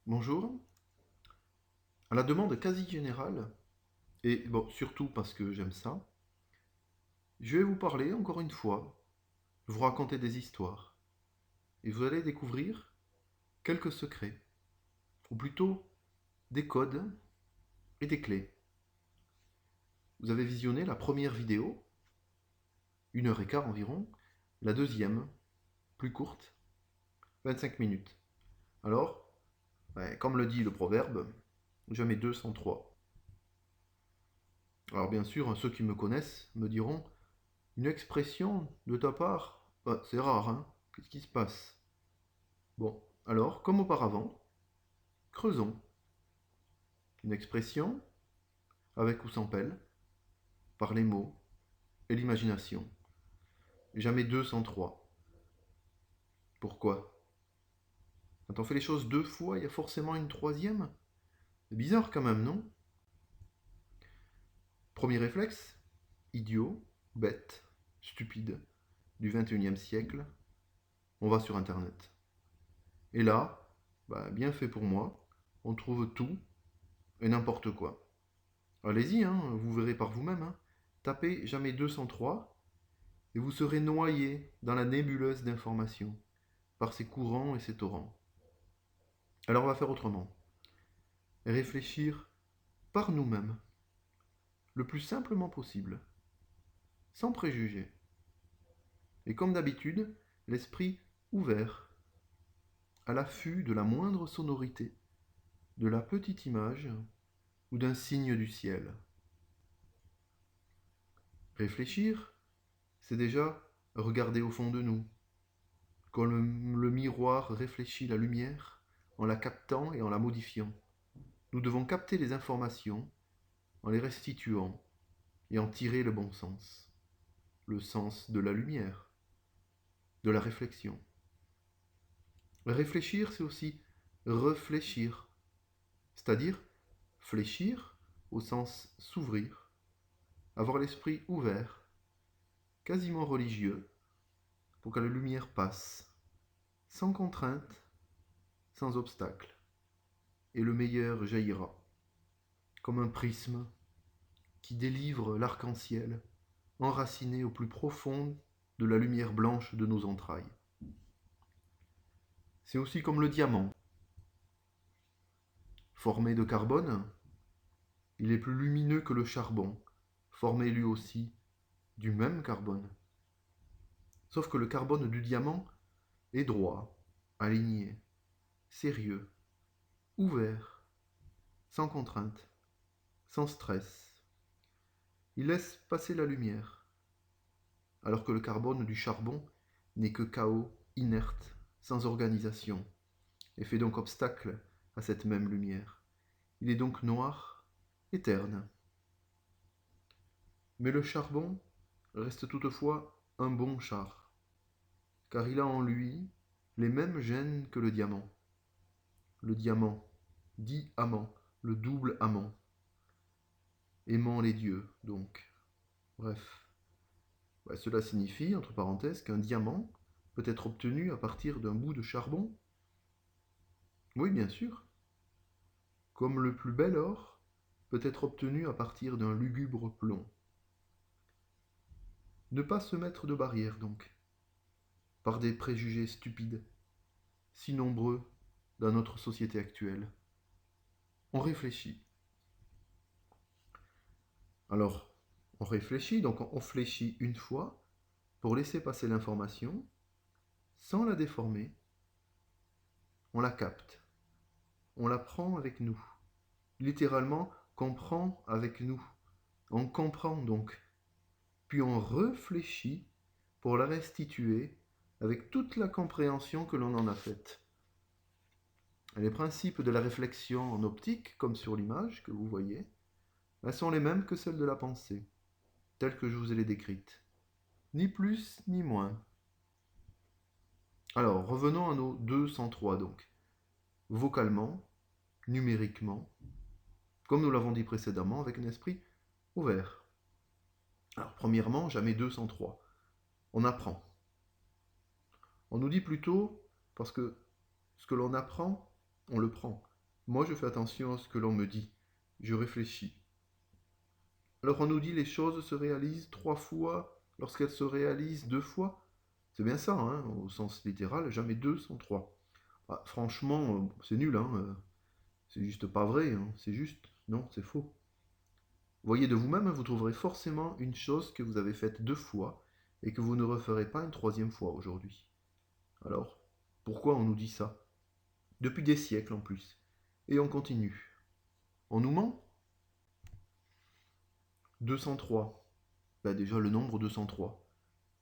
Bonjour. À la demande quasi générale, et bon, surtout parce que j'aime ça, je vais vous parler encore une fois, vous raconter des histoires, et vous allez découvrir quelques secrets, ou plutôt des codes et des clés. Vous avez visionné la première vidéo, 1h15 environ, la deuxième, plus courte, 25 minutes. Alors, comme le dit le proverbe, jamais deux sans trois. Alors bien sûr, ceux qui me connaissent me diront, une expression de ta part, c'est rare, hein? Qu'est-ce qui se passe? Bon, alors, comme auparavant, creusons. Une expression, avec ou sans pelle, par les mots et l'imagination. Jamais deux sans trois. Pourquoi? Quand on fait les choses deux fois, il y a forcément une troisième? C'est bizarre quand même, non? Premier réflexe, idiot, bête, stupide, du 21e siècle, on va sur Internet. Et là, bien fait pour moi, on trouve tout et n'importe quoi. Allez-y, hein, vous verrez par vous-même. Hein. Tapez jamais 203 et vous serez noyé dans la nébuleuse d'informations par ces courants et ces torrents. Alors on va faire autrement. Réfléchir par nous-mêmes, le plus simplement possible, sans préjugés. Et comme d'habitude, l'esprit ouvert, à l'affût de la moindre sonorité, de la petite image ou d'un signe du ciel. Réfléchir, c'est déjà regarder au fond de nous, comme le miroir réfléchit la lumière en la captant et en la modifiant. Nous devons capter les informations en les restituant et en tirer le bon sens, le sens de la lumière, de la réflexion. Réfléchir, c'est aussi réfléchir, c'est-à-dire fléchir au sens s'ouvrir, avoir l'esprit ouvert, quasiment religieux, pour que la lumière passe, sans contrainte, sans obstacle, et le meilleur jaillira, comme un prisme qui délivre l'arc-en-ciel, enraciné au plus profond de la lumière blanche de nos entrailles. C'est aussi comme le diamant. Formé de carbone, il est plus lumineux que le charbon, formé lui aussi du même carbone. Sauf que le carbone du diamant est droit, aligné, sérieux, ouvert, sans contrainte, sans stress. Il laisse passer la lumière, alors que le carbone du charbon n'est que chaos inerte, sans organisation, et fait donc obstacle à cette même lumière. Il est donc noir et terne. Mais le charbon reste toutefois un bon char, car il a en lui les mêmes gènes que le diamant. Le diamant, dit amant, le double amant. Aimant les dieux, donc. Bref. Cela signifie, entre parenthèses, qu'un diamant peut être obtenu à partir d'un bout de charbon. Oui, bien sûr. Comme le plus bel or peut être obtenu à partir d'un lugubre plomb. Ne pas se mettre de barrière, donc, par des préjugés stupides, si nombreux dans notre société actuelle. On réfléchit. Alors, on réfléchit, donc on fléchit une fois pour laisser passer l'information sans la déformer. On la capte. On la prend avec nous. Littéralement, qu'on prend avec nous. On comprend donc. Puis on réfléchit pour la restituer avec toute la compréhension que l'on en a faite. Les principes de la réflexion en optique, comme sur l'image que vous voyez, sont les mêmes que celles de la pensée, telles que je vous ai les décrites. Ni plus ni moins. Alors, revenons à nos 203 donc. Vocalement, numériquement, comme nous l'avons dit précédemment, avec un esprit ouvert. Alors, premièrement, jamais 203. On apprend. On nous dit plutôt, parce que ce que l'on apprend, on le prend. Moi, je fais attention à ce que l'on me dit. Je réfléchis. Alors on nous dit les choses se réalisent 3 fois lorsqu'elles se réalisent 2 fois. C'est bien ça, hein, au sens littéral, jamais 2 sans 3. Bah, franchement, c'est nul, hein, c'est juste pas vrai, hein, c'est juste, non, c'est faux. Voyez de vous-même, vous trouverez forcément une chose que vous avez faite 2 fois et que vous ne referez pas une 3e fois aujourd'hui. Alors, pourquoi on nous dit ça? Depuis des siècles en plus. Et on continue. On nous ment? 203. Ben déjà le nombre 203.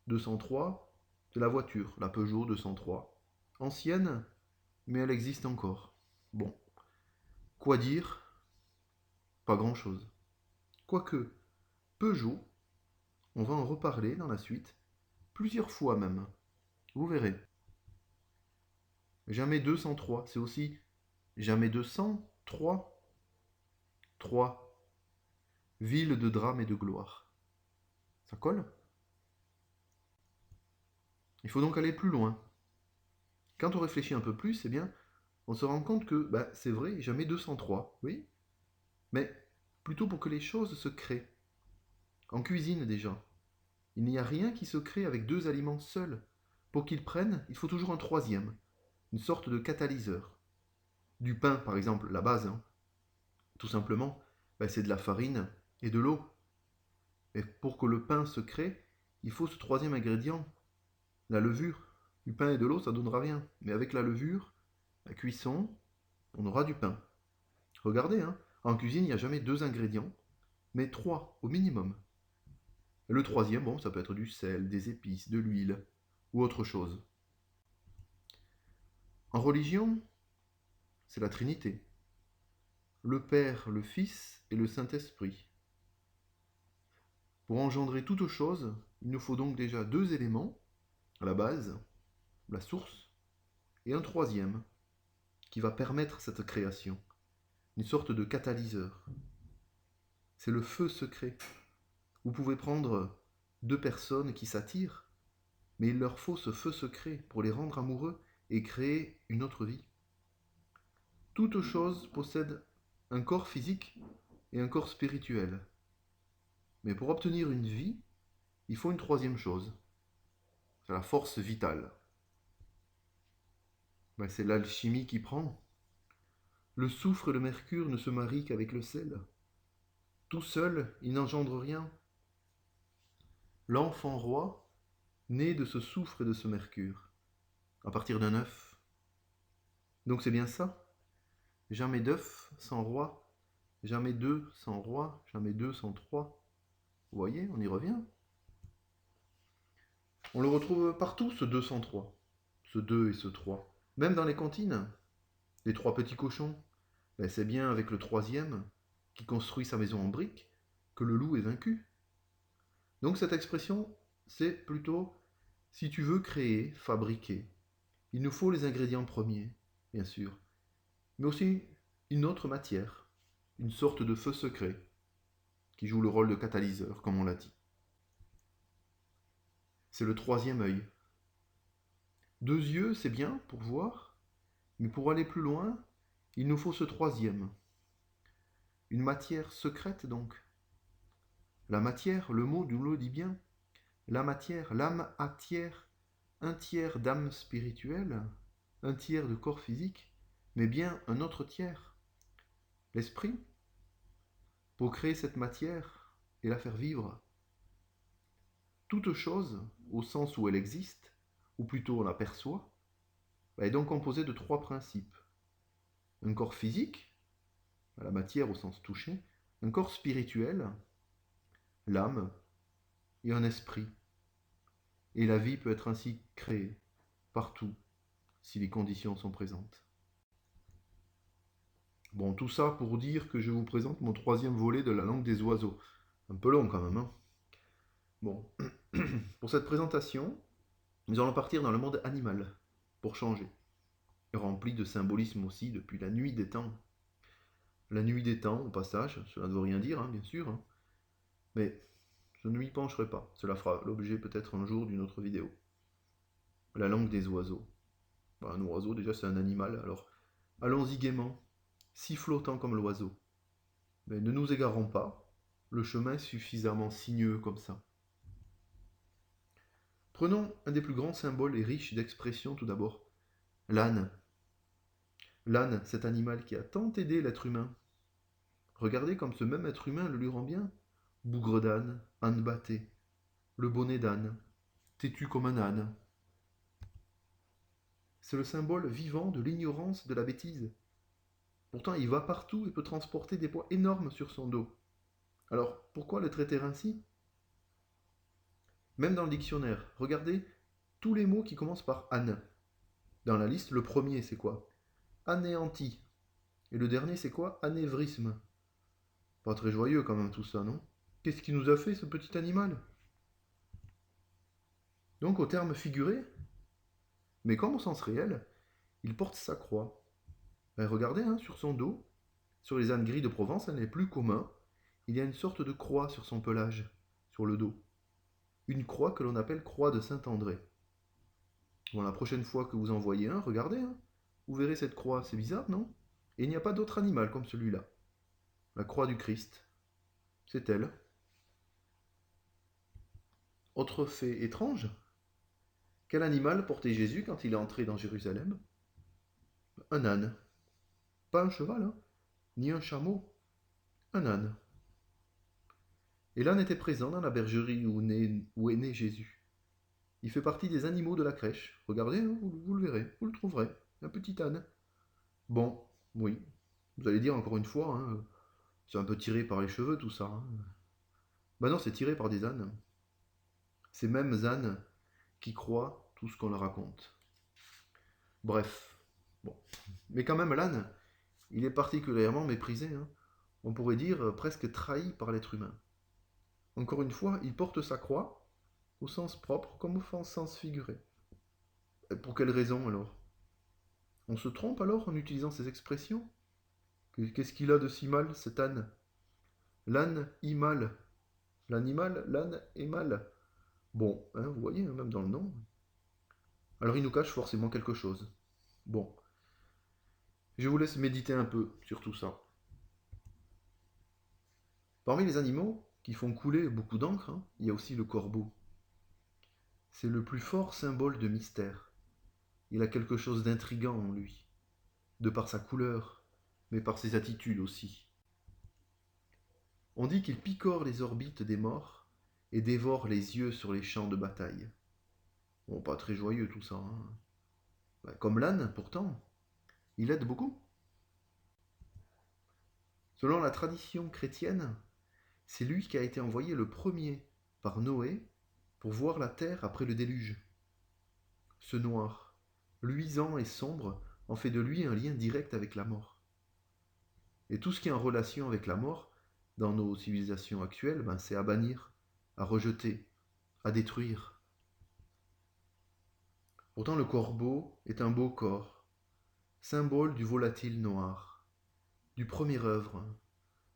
203, c'est la voiture, la Peugeot 203. Ancienne, mais elle existe encore. Bon, quoi dire? Pas grand-chose. Quoique, Peugeot, on va en reparler dans la suite, plusieurs fois même. Vous verrez. Jamais 203, c'est aussi jamais 203. 3. Ville de drame et de gloire. Ça colle? Il faut donc aller plus loin. Quand on réfléchit un peu plus, eh bien, on se rend compte que bah, c'est vrai, jamais 203, oui, mais plutôt pour que les choses se créent. En cuisine déjà, il n'y a rien qui se crée avec 2 aliments seuls. Pour qu'ils prennent, il faut toujours un troisième, une sorte de catalyseur. Du pain, par exemple, la base, hein. Tout simplement, bah, c'est de la farine et de l'eau. Et pour que le pain se crée, il faut ce troisième ingrédient, la levure. Du pain et de l'eau, ça ne donnera rien. Mais avec la levure, la cuisson, on aura du pain. Regardez, hein, en cuisine, il n'y a jamais 2 ingrédients, mais 3 au minimum. Et le troisième, bon, ça peut être du sel, des épices, de l'huile ou autre chose. En religion, c'est la Trinité. Le Père, le Fils et le Saint-Esprit. Pour engendrer toute chose, il nous faut donc déjà 2 éléments, à la base, la source, et un troisième, qui va permettre cette création, une sorte de catalyseur. C'est le feu secret. Vous pouvez prendre 2 personnes qui s'attirent, mais il leur faut ce feu secret pour les rendre amoureux et créer une autre vie. Toute chose possède un corps physique et un corps spirituel. Mais pour obtenir une vie, il faut une troisième chose. C'est la force vitale. Ben, c'est l'alchimie qui prend. Le soufre et le mercure ne se marient qu'avec le sel. Tout seul, il n'engendre rien. L'enfant roi naît de ce soufre et de ce mercure, à partir d'un œuf. Donc c'est bien ça. Jamais d'œuf sans roi, jamais 2 sans roi, jamais 2 sans 3. Vous voyez, on y revient. On le retrouve partout, ce 203, ce 2 et ce 3. Même dans les cantines, les 3 petits cochons. Ben, c'est bien avec le troisième, qui construit sa maison en briques, que le loup est vaincu. Donc cette expression, c'est plutôt, si tu veux créer, fabriquer, il nous faut les ingrédients premiers, bien sûr, mais aussi une autre matière, une sorte de feu secret, qui joue le rôle de catalyseur, comme on l'a dit. C'est le troisième œil. 2 yeux, c'est bien pour voir, mais pour aller plus loin, il nous faut ce troisième. Une matière secrète donc. La matière, le mot nous le dit bien. La matière, l'âme a tiers, un tiers d'âme spirituelle, un tiers de corps physique, mais bien un autre tiers, l'esprit, pour créer cette matière et la faire vivre. Toute chose, au sens où elle existe, ou plutôt on la perçoit, est donc composée de 3 principes. Un corps physique, la matière au sens touché, un corps spirituel, l'âme, et un esprit. Et la vie peut être ainsi créée, partout, si les conditions sont présentes. Bon, tout ça pour dire que je vous présente mon 3e volet de la langue des oiseaux. Un peu long quand même, hein. Bon, pour cette présentation, nous allons partir dans le monde animal, pour changer. Rempli de symbolisme aussi depuis la nuit des temps. La nuit des temps, au passage, cela ne veut rien dire, hein, bien sûr, hein. Mais je ne m'y pencherai pas. Cela fera l'objet peut-être un jour d'une autre vidéo. La langue des oiseaux. Un oiseau, déjà, c'est un animal, alors allons-y gaiement. sifflotant comme l'oiseau. Mais ne nous égarons pas, le chemin est suffisamment sinueux comme ça. Prenons un des plus grands symboles et riches d'expression tout d'abord, l'âne. L'âne, cet animal qui a tant aidé l'être humain. Regardez comme ce même être humain le lui rend bien. Bougre d'âne, âne batté, le bonnet d'âne, têtu comme un âne. C'est le symbole vivant de l'ignorance de la bêtise. Pourtant, il va partout et peut transporter des poids énormes sur son dos. Alors, pourquoi le traiter ainsi? Même dans le dictionnaire, regardez tous les mots qui commencent par âne. Dans la liste, le premier, c'est quoi? Anéanti. Et le dernier, c'est quoi? Anévrisme. Pas très joyeux quand même tout ça, non? Qu'est-ce qui nous a fait ce petit animal? Donc au terme figuré, mais comme au sens réel, il porte sa croix. Ben, regardez, hein, sur son dos, sur les ânes gris de Provence, elle n'est plus commun. Il y a une sorte de croix sur son pelage, sur le dos. Une croix que l'on appelle croix de Saint-André. Bon, la prochaine fois que vous en voyez un, regardez, hein, vous verrez cette croix, c'est bizarre, non? Et il n'y a pas d'autre animal comme celui-là. La croix du Christ, c'est elle. Autre fait étrange, quel animal portait Jésus quand il est entré dans Jérusalem? Un âne. Pas un cheval, hein, ni un chameau, un âne. Et l'âne était présent dans la bergerie où est né Jésus. Il fait partie des animaux de la crèche. Regardez, hein, vous le verrez, vous le trouverez. Un petit âne. Bon, oui. Vous allez dire encore une fois, hein, c'est un peu tiré par les cheveux tout ça. Hein. Ben non, c'est tiré par des ânes. Ces mêmes ânes qui croient tout ce qu'on leur raconte. Bref. Bon. Mais quand même, l'âne, il est particulièrement méprisé. Hein. On pourrait dire presque trahi par l'être humain. Encore une fois, il porte sa croix, au sens propre comme au sens figuré. Et pour quelle raison alors? On se trompe alors en utilisant ces expressions? Qu'est-ce qu'il a de si mal, cet âne? L'âne y mal. L'animal, l'âne est mal. Bon, hein, vous voyez, hein, même dans le nom. Alors il nous cache forcément quelque chose. Bon, je vous laisse méditer un peu sur tout ça. Parmi les animaux qui font couler beaucoup d'encre, hein, il y a aussi le corbeau. C'est le plus fort symbole de mystère. Il a quelque chose d'intrigant en lui, de par sa couleur, mais par ses attitudes aussi. On dit qu'il picore les orbites des morts et dévore les yeux sur les champs de bataille. Bon, pas très joyeux tout ça. Hein. Comme l'âne, pourtant, il aide beaucoup. Selon la tradition chrétienne, c'est lui qui a été envoyé le premier par Noé pour voir la terre après le déluge. Ce noir, luisant et sombre, en fait de lui un lien direct avec la mort. Et tout ce qui est en relation avec la mort, dans nos civilisations actuelles, c'est à bannir, à rejeter, à détruire. Pourtant le corbeau est un beau corps, symbole du volatile noir, du premier œuvre,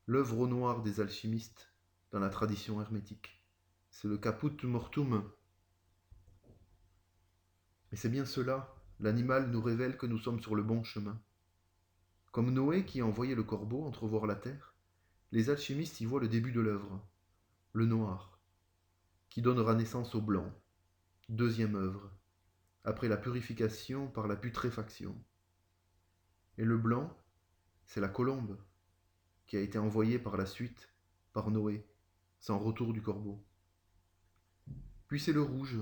l'œuvre au noir des alchimistes dans la tradition hermétique. C'est le caput mortuum. Et c'est bien cela, l'animal nous révèle que nous sommes sur le bon chemin. Comme Noé qui a envoyé le corbeau entrevoir la terre, les alchimistes y voient le début de l'œuvre, le noir, qui donnera naissance au blanc, deuxième œuvre, après la purification par la putréfaction. Et le blanc, c'est la colombe, qui a été envoyée par la suite par Noé, sans retour du corbeau. Puis c'est le rouge,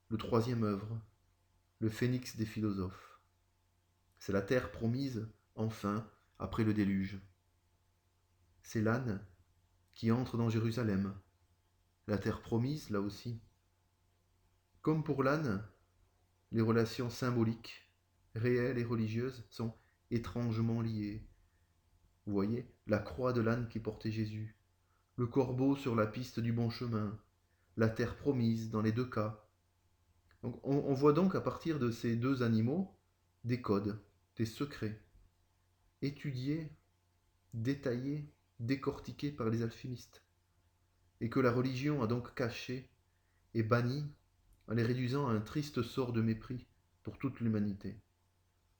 le troisième œuvre, le phénix des philosophes. C'est la terre promise, enfin, après le déluge. C'est l'âne qui entre dans Jérusalem, la terre promise là aussi. Comme pour l'âne, les relations symboliques, réelles et religieuses sont étrangement liées. Vous voyez, la croix de l'âne qui portait Jésus, le corbeau sur la piste du bon chemin, la terre promise dans les deux cas. Donc on voit donc à partir de ces deux animaux des codes, des secrets, étudiés, détaillés, décortiqués par les alchimistes, et que la religion a donc caché et banni en les réduisant à un triste sort de mépris pour toute l'humanité.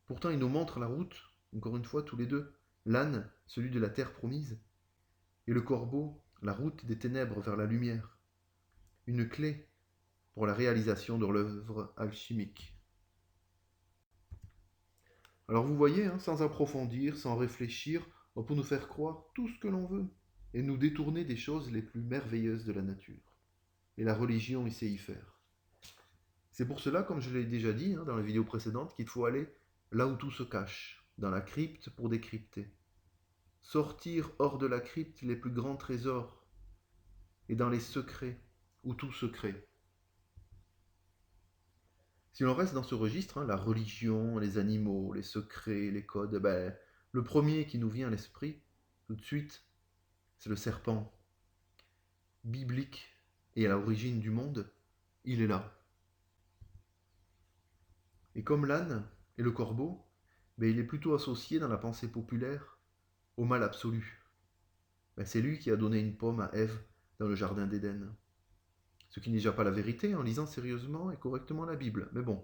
Pourtant, ils nous montrent la route, encore une fois, tous les deux, l'âne, celui de la terre promise, et le corbeau, la route des ténèbres vers la lumière, une clé pour la réalisation de l'œuvre alchimique. Alors vous voyez, hein, sans approfondir, sans réfléchir, on peut nous faire croire tout ce que l'on veut et nous détourner des choses les plus merveilleuses de la nature. Et la religion, il sait y faire. C'est pour cela, comme je l'ai déjà dit dans la vidéo précédente, qu'il faut aller là où tout se cache, dans la crypte pour décrypter. Sortir hors de la crypte les plus grands trésors et dans les secrets où tout se crée. Si l'on reste dans ce registre, la religion, les animaux, les secrets, les codes, le premier qui nous vient à l'esprit, tout de suite, c'est le serpent. Biblique et à l'origine du monde, il est là. Et comme l'âne et le corbeau, il est plutôt associé dans la pensée populaire au mal absolu. C'est lui qui a donné une pomme à Ève dans le jardin d'Éden. Ce qui n'est déjà pas la vérité en lisant sérieusement et correctement la Bible. Mais bon,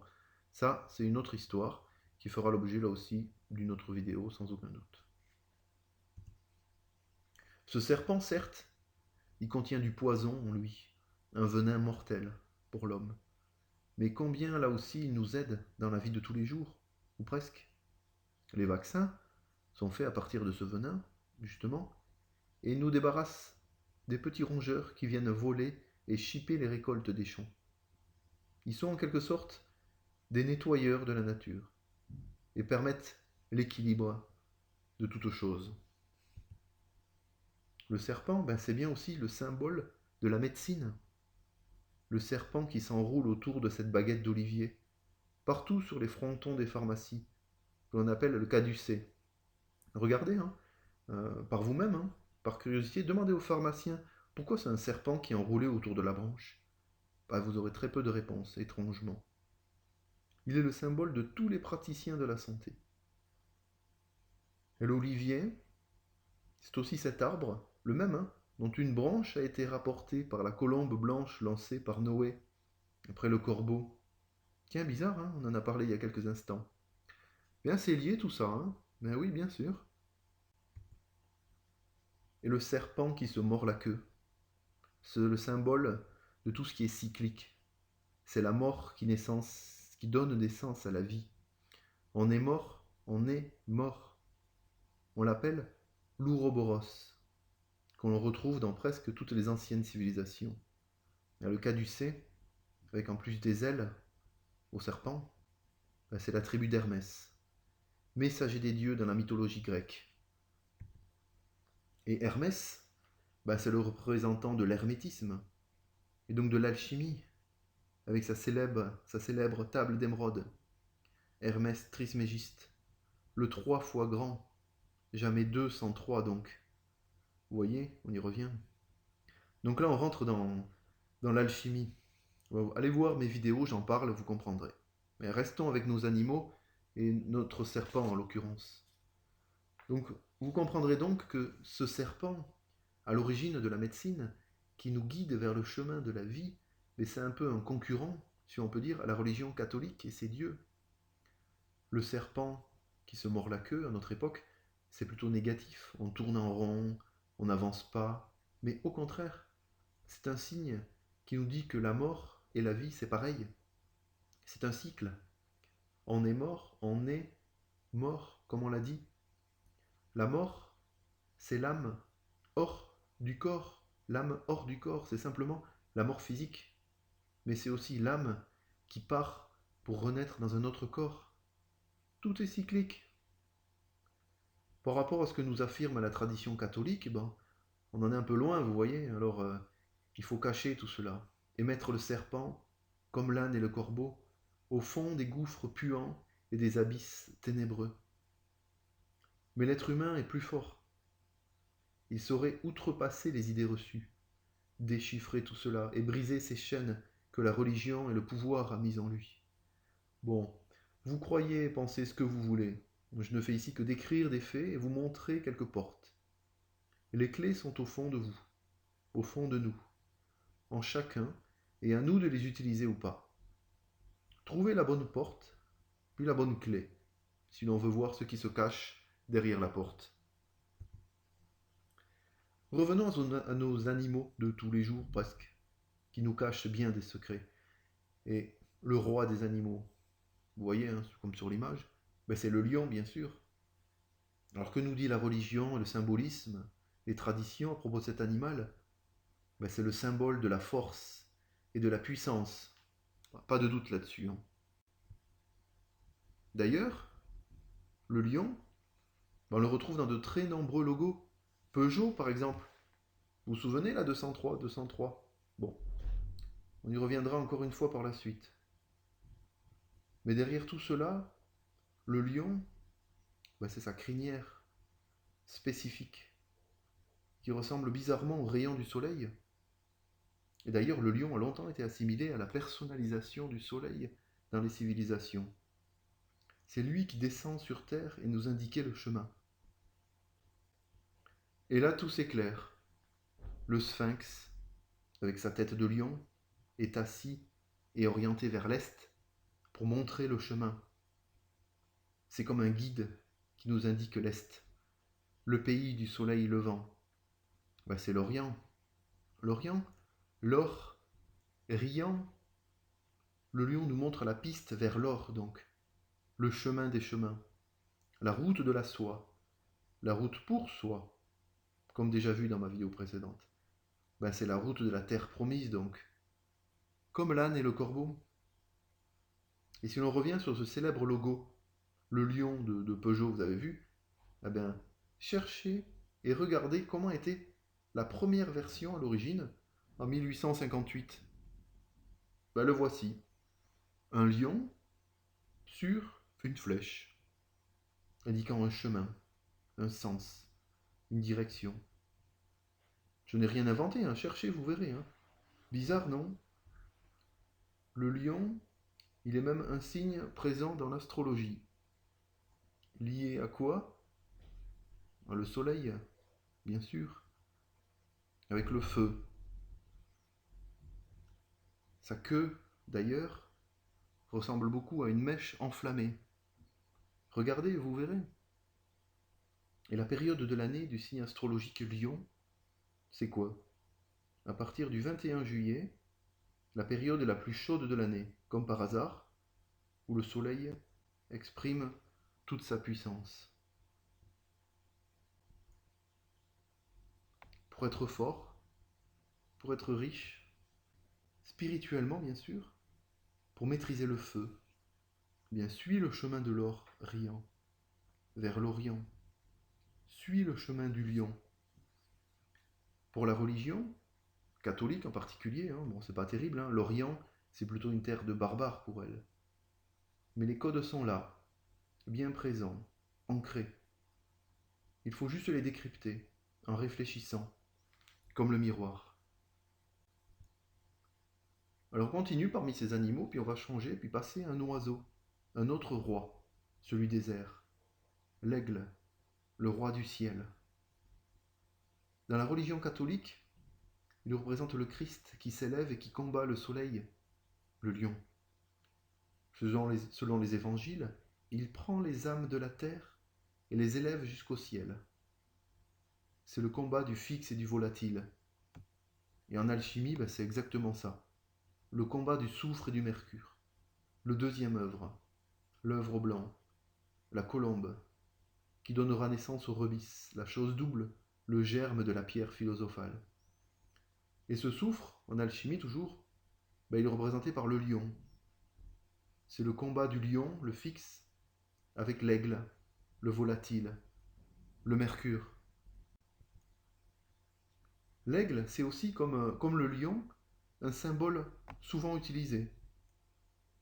ça, c'est une autre histoire qui fera l'objet là aussi d'une autre vidéo sans aucun doute. Ce serpent, certes, il contient du poison en lui, un venin mortel pour l'homme. Mais combien là aussi il nous aide dans la vie de tous les jours, ou presque. Les vaccins sont faits à partir de ce venin, justement, et ils nous débarrassent des petits rongeurs qui viennent voler et chipper les récoltes des champs. Ils sont en quelque sorte des nettoyeurs de la nature et permettent l'équilibre de toute chose. Le serpent, c'est bien aussi le symbole de la médecine. Le serpent qui s'enroule autour de cette baguette d'olivier, partout sur les frontons des pharmacies, que l'on appelle le caducée. Regardez, par vous-même, par curiosité, demandez au pharmacien pourquoi c'est un serpent qui est enroulé autour de la branche. Vous aurez très peu de réponses, étrangement. Il est le symbole de tous les praticiens de la santé. Et l'olivier, c'est aussi cet arbre, le même, dont une branche a été rapportée par la colombe blanche lancée par Noé, après le corbeau. Tiens, bizarre, on en a parlé il y a quelques instants. C'est lié tout ça, Mais oui, bien sûr. Et le serpent qui se mord la queue, c'est le symbole de tout ce qui est cyclique. C'est la mort qui donne naissance à la vie. On est mort, on est mort. On l'appelle l'Ouroboros, qu'on retrouve dans presque toutes les anciennes civilisations. Il y a le caducée, avec en plus des ailes au serpent, c'est la tribu d'Hermès, messager des dieux dans la mythologie grecque. Et Hermès, c'est le représentant de l'hermétisme, et donc de l'alchimie, avec sa célèbre table d'émeraude. Hermès Trismégiste, le 3 fois grand, jamais 2 sans 3 donc. Vous voyez, on y revient. Donc là, on rentre dans l'alchimie. Allez voir mes vidéos, j'en parle, vous comprendrez. Mais restons avec nos animaux, et notre serpent en l'occurrence. Donc, vous comprendrez donc que ce serpent, à l'origine de la médecine, qui nous guide vers le chemin de la vie, c'est un peu un concurrent, si on peut dire, à la religion catholique et ses dieux. Le serpent qui se mord la queue à notre époque, c'est plutôt négatif. On tourne en rond, on n'avance pas. Mais au contraire, c'est un signe qui nous dit que la mort et la vie, c'est pareil. C'est un cycle. On est mort, comme on l'a dit. La mort, c'est l'âme hors du corps. L'âme hors du corps, c'est simplement la mort physique. Mais c'est aussi l'âme qui part pour renaître dans un autre corps. Tout est cyclique. Par rapport à ce que nous affirme la tradition catholique, on en est un peu loin, vous voyez. Alors, il faut cacher tout cela et mettre le serpent, comme l'âne et le corbeau, au fond des gouffres puants et des abysses ténébreux. Mais l'être humain est plus fort. Il saurait outrepasser les idées reçues, déchiffrer tout cela et briser ces chaînes que la religion et le pouvoir a mises en lui. Bon, vous croyez et pensez ce que vous voulez. Je ne fais ici que décrire des faits et vous montrer quelques portes. Les clés sont au fond de vous, au fond de nous, en chacun, et à nous de les utiliser ou pas. Trouvez la bonne porte, puis la bonne clé, si l'on veut voir ce qui se cache derrière la porte. Revenons à nos animaux de tous les jours presque, qui nous cachent bien des secrets. Et le roi des animaux, vous voyez, hein, comme sur l'image, ben c'est le lion bien sûr. Alors que nous dit la religion, le symbolisme, les traditions à propos de cet animal? Ben, c'est le symbole de la force et de la puissance. Pas de doute là-dessus, hein. D'ailleurs, le lion, ben, on le retrouve dans de très nombreux logos. Peugeot, par exemple. Vous vous souvenez, la 203, 203? Bon, on y reviendra encore une fois par la suite. Mais derrière tout cela, le lion, ben, c'est sa crinière spécifique, qui ressemble bizarrement aux rayons du soleil. Et d'ailleurs, le lion a longtemps été assimilé à la personnalisation du soleil dans les civilisations. C'est lui qui descend sur Terre et nous indiquait le chemin. Et là, tout s'éclaire. Le sphinx, avec sa tête de lion, est assis et orienté vers l'est pour montrer le chemin. C'est comme un guide qui nous indique l'est, le pays du soleil levant. Ben, c'est l'Orient. L'Orient, l'or, riant. Le lion nous montre la piste vers l'or, donc, le chemin des chemins, la route de la soie, la route pour soi, comme déjà vu dans ma vidéo précédente. Ben, c'est la route de la terre promise, donc, comme l'âne et le corbeau. Et si l'on revient sur ce célèbre logo, le lion de Peugeot, vous avez vu, eh bien, cherchez et regardez comment était la première version à l'origine, en 1858. Ben, le voici. Un lion sur une flèche, indiquant un chemin, un sens, une direction. Je n'ai rien inventé, hein. Cherchez, vous verrez. Hein. Bizarre, non? Le lion, il est même un signe présent dans l'astrologie. Lié à quoi? Le soleil, bien sûr, avec le feu. Sa queue, d'ailleurs, ressemble beaucoup à une mèche enflammée. Regardez, vous verrez. Et la période de l'année du signe astrologique Lion, c'est quoi? À partir du 21 juillet, la période la plus chaude de l'année, comme par hasard, où le soleil exprime toute sa puissance. Pour être fort, pour être riche, spirituellement bien sûr, pour maîtriser le feu, bien suis le chemin de l'or riant, vers l'Orient, suis le chemin du lion. Pour la religion, catholique en particulier, hein, bon c'est pas terrible, hein, l'Orient c'est plutôt une terre de barbares pour elle. Mais les codes sont là, bien présents, ancrés. Il faut juste les décrypter, en réfléchissant, comme le miroir. Alors on continue parmi ces animaux, puis on va changer, puis passer à un oiseau, un autre roi, celui des airs, l'aigle, le roi du ciel. Dans la religion catholique, il représente le Christ qui s'élève et qui combat le soleil, le lion. Selon les évangiles, il prend les âmes de la terre et les élève jusqu'au ciel. C'est le combat du fixe et du volatile. Et en alchimie, c'est exactement ça. Le combat du soufre et du mercure. Le deuxième œuvre, l'œuvre blanc, la colombe, qui donnera naissance au rebis, la chose double, le germe de la pierre philosophale. Et ce soufre, en alchimie toujours, il est représenté par le lion. C'est le combat du lion, le fixe, avec l'aigle, le volatile, le mercure. L'aigle, c'est aussi comme le lion, un symbole souvent utilisé.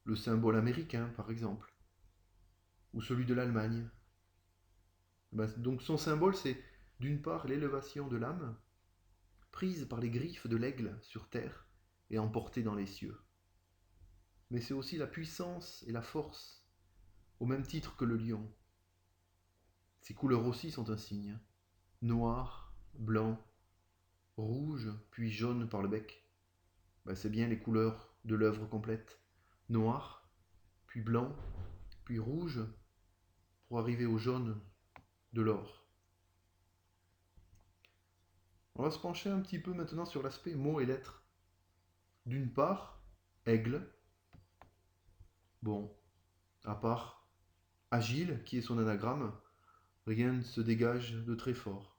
Le symbole américain, par exemple, ou celui de l'Allemagne. Donc son symbole, c'est d'une part l'élévation de l'âme, prise par les griffes de l'aigle sur terre et emportée dans les cieux. Mais c'est aussi la puissance et la force, au même titre que le lion. Ces couleurs aussi sont un signe. Noir, blanc, rouge, puis jaune par le bec. C'est bien les couleurs de l'œuvre complète. Noir, puis blanc, puis rouge, pour arriver au jaune de l'or. On va se pencher un petit peu maintenant sur l'aspect mots et lettres. D'une part, aigle. Bon, à part agile, qui est son anagramme, rien ne se dégage de très fort.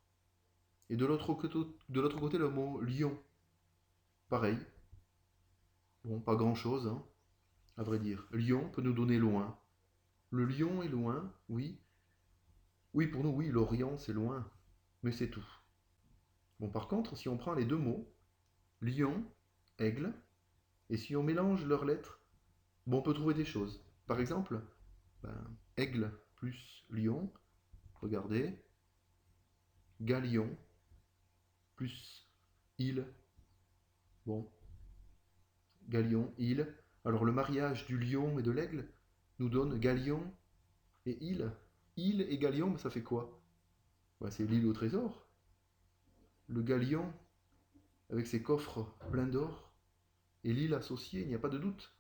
Et de l'autre côté, le mot lion. Pareil. Bon, pas grand-chose, hein, à vrai dire. Lion peut nous donner loin. Le lion est loin, oui. Oui, pour nous, oui, l'Orient, c'est loin. Mais c'est tout. Bon, par contre, si on prend les deux mots, lion, aigle, et si on mélange leurs lettres, bon, on peut trouver des choses. Par exemple, ben, aigle plus lion, regardez, galion plus île. Bon, galion, île. Alors le mariage du lion et de l'aigle nous donne galion et île. Île et galion, ça fait quoi? Ben, c'est l'île au trésor. Le galion, avec ses coffres pleins d'or, et l'île associée, il n'y a pas de doute.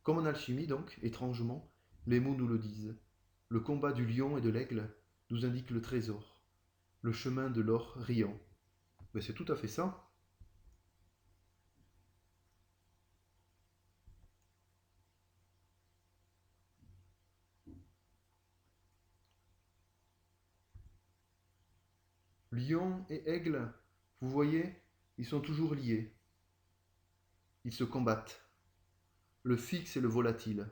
Comme en alchimie donc, étrangement, les mots nous le disent. Le combat du lion et de l'aigle nous indique le trésor, le chemin de l'or riant. Ben, c'est tout à fait ça. Lion et aigle, vous voyez, ils sont toujours liés. Ils se combattent. Le fixe et le volatile.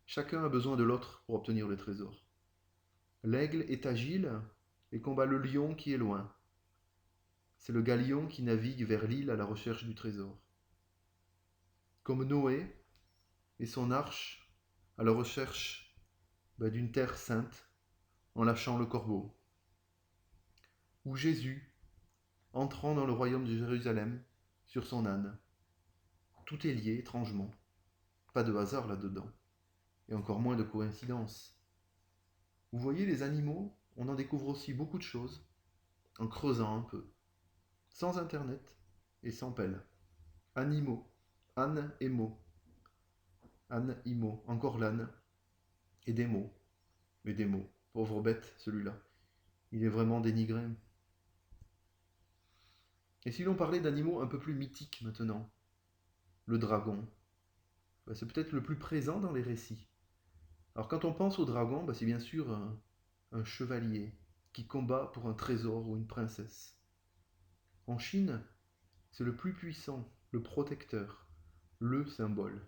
Chacun a besoin de l'autre pour obtenir le trésor. L'aigle est agile et combat le lion qui est loin. C'est le galion qui navigue vers l'île à la recherche du trésor. Comme Noé et son arche à la recherche d'une terre sainte en lâchant le corbeau. Ou Jésus entrant dans le royaume de Jérusalem sur son âne. Tout est lié étrangement. Pas de hasard là-dedans. Et encore moins de coïncidence. Vous voyez, les animaux, on en découvre aussi beaucoup de choses en creusant un peu. Sans internet et sans pelle. Animaux. Âne et mots. Âne et mots. Encore l'âne. Et des mots. Mais des mots. Pauvre bête, celui-là. Il est vraiment dénigré. Et si l'on parlait d'animaux un peu plus mythiques maintenant? Le dragon. C'est peut-être le plus présent dans les récits. Alors quand on pense au dragon, c'est bien sûr un chevalier qui combat pour un trésor ou une princesse. En Chine, c'est le plus puissant, le protecteur, le symbole.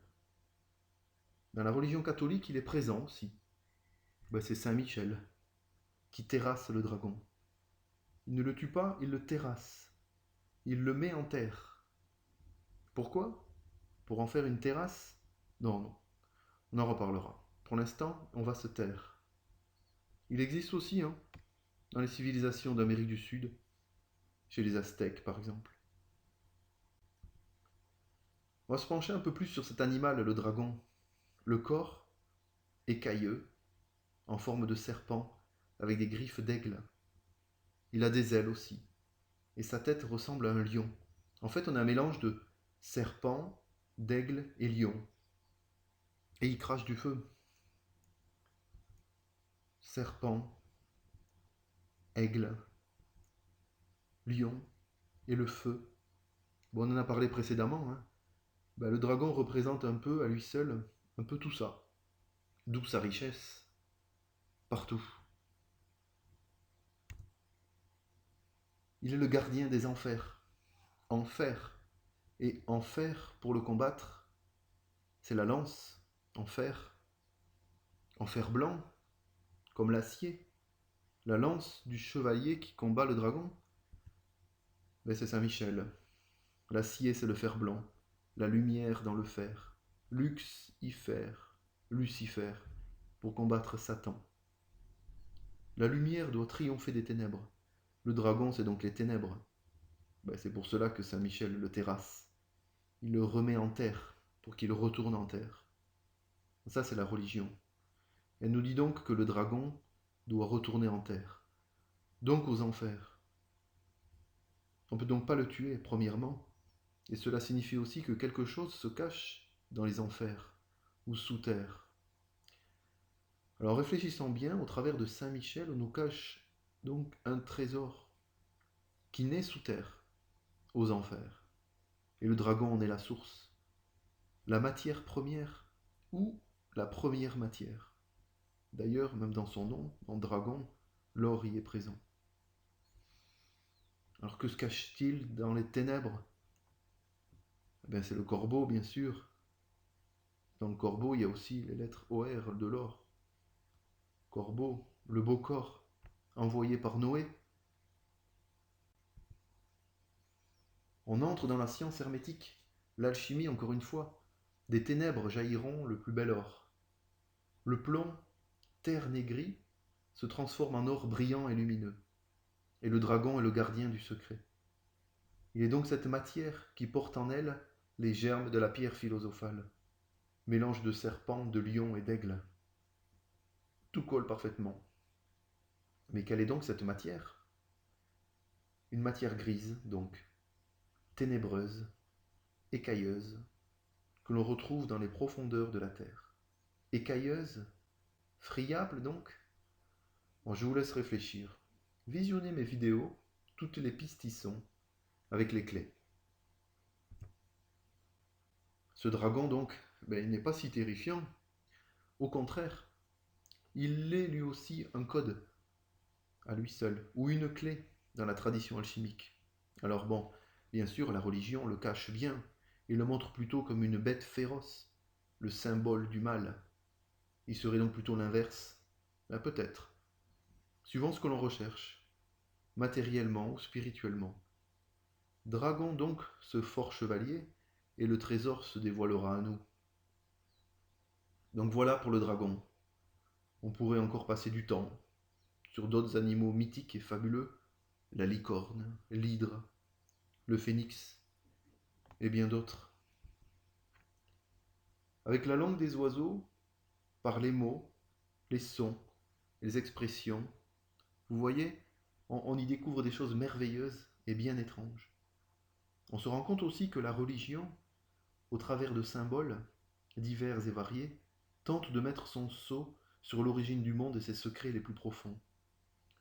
Dans la religion catholique, il est présent aussi. C'est Saint Michel qui terrasse le dragon. Il ne le tue pas, il le terrasse. Il le met en terre. Pourquoi? Pour en faire une terrasse? Non, non. On en reparlera. Pour l'instant, on va se taire. Il existe aussi, dans les civilisations d'Amérique du Sud, chez les Aztèques par exemple. On va se pencher un peu plus sur cet animal, le dragon. Le corps écailleux, en forme de serpent, avec des griffes d'aigle. Il a des ailes aussi, et sa tête ressemble à un lion. En fait, on a un mélange de serpent, d'aigle et lion. Et il crache du feu. Serpent, aigle, lion et le feu. Bon, on en a parlé précédemment. Le dragon représente un peu, à lui seul, un peu tout ça. D'où sa richesse. Partout. Il est le gardien des enfers. Enfer. Et enfer, pour le combattre, c'est la lance, en fer. En fer blanc, comme l'acier. La lance du chevalier qui combat le dragon. C'est Saint Michel. L'acier, c'est le fer blanc. La lumière dans le fer. Lux, Ifer, Lucifer, pour combattre Satan. La lumière doit triompher des ténèbres. Le dragon, c'est donc les ténèbres. C'est pour cela que Saint Michel le terrasse. Il le remet en terre, pour qu'il retourne en terre. Ça, c'est la religion. Elle nous dit donc que le dragon doit retourner en terre, donc aux enfers. On ne peut donc pas le tuer, premièrement, et cela signifie aussi que quelque chose se cache dans les enfers, ou sous terre. Alors réfléchissons bien, au travers de Saint Michel, on nous cache donc un trésor. qui naît sous terre, aux enfers. Et le dragon en est la source, la matière première ou la première matière. D'ailleurs, même dans son nom, en dragon, l'or y est présent. Alors que se cache-t-il dans les ténèbres? C'est le corbeau, bien sûr. Dans le corbeau, il y a aussi les lettres OR de l'or. Corbeau, le beau corps, envoyé par Noé. On entre dans la science hermétique, l'alchimie encore une fois. Des ténèbres jailliront le plus bel or. Le plomb, terre négrie, se transforme en or brillant et lumineux. Et le dragon est le gardien du secret. Il est donc cette matière qui porte en elle les germes de la pierre philosophale, mélange de serpent, de lion et d'aigle. Tout colle parfaitement. Mais quelle est donc cette matière? Une matière grise, donc, ténébreuse, écailleuse, que l'on retrouve dans les profondeurs de la terre. Écailleuse, friable donc? Bon, je vous laisse réfléchir. Visionnez mes vidéos, toutes les pistes y sont, avec les clés. Ce dragon donc, il n'est pas si terrifiant. Au contraire, il est lui aussi un code, à lui seul, ou une clé dans la tradition alchimique. Alors bon, bien sûr, la religion le cache bien, et le montre plutôt comme une bête féroce, le symbole du mal. Il serait donc plutôt l'inverse? Peut-être. Suivant ce que l'on recherche, matériellement ou spirituellement. Dragon donc, ce fort chevalier, et le trésor se dévoilera à nous. Donc voilà pour le dragon. On pourrait encore passer du temps sur d'autres animaux mythiques et fabuleux, la licorne, l'hydre, le phénix, et bien d'autres. Avec la langue des oiseaux, par les mots, les sons, les expressions, vous voyez, on y découvre des choses merveilleuses et bien étranges. On se rend compte aussi que la religion, au travers de symboles divers et variés, tente de mettre son sceau sur l'origine du monde et ses secrets les plus profonds.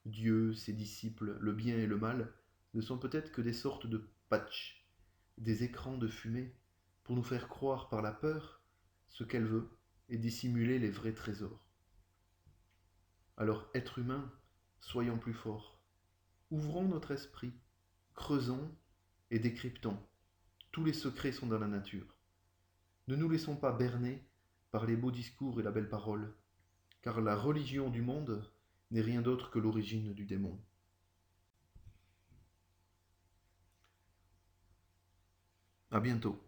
Dieu, ses disciples, le bien et le mal ne sont peut-être que des sortes de patchs, des écrans de fumée, pour nous faire croire par la peur ce qu'elle veut et dissimuler les vrais trésors. Alors, êtres humains, soyons plus forts. Ouvrons notre esprit, creusons et décryptons. Tous les secrets sont dans la nature. Ne nous laissons pas berner par les beaux discours et la belle parole, car la religion du monde n'est rien d'autre que l'origine du démon. À bientôt.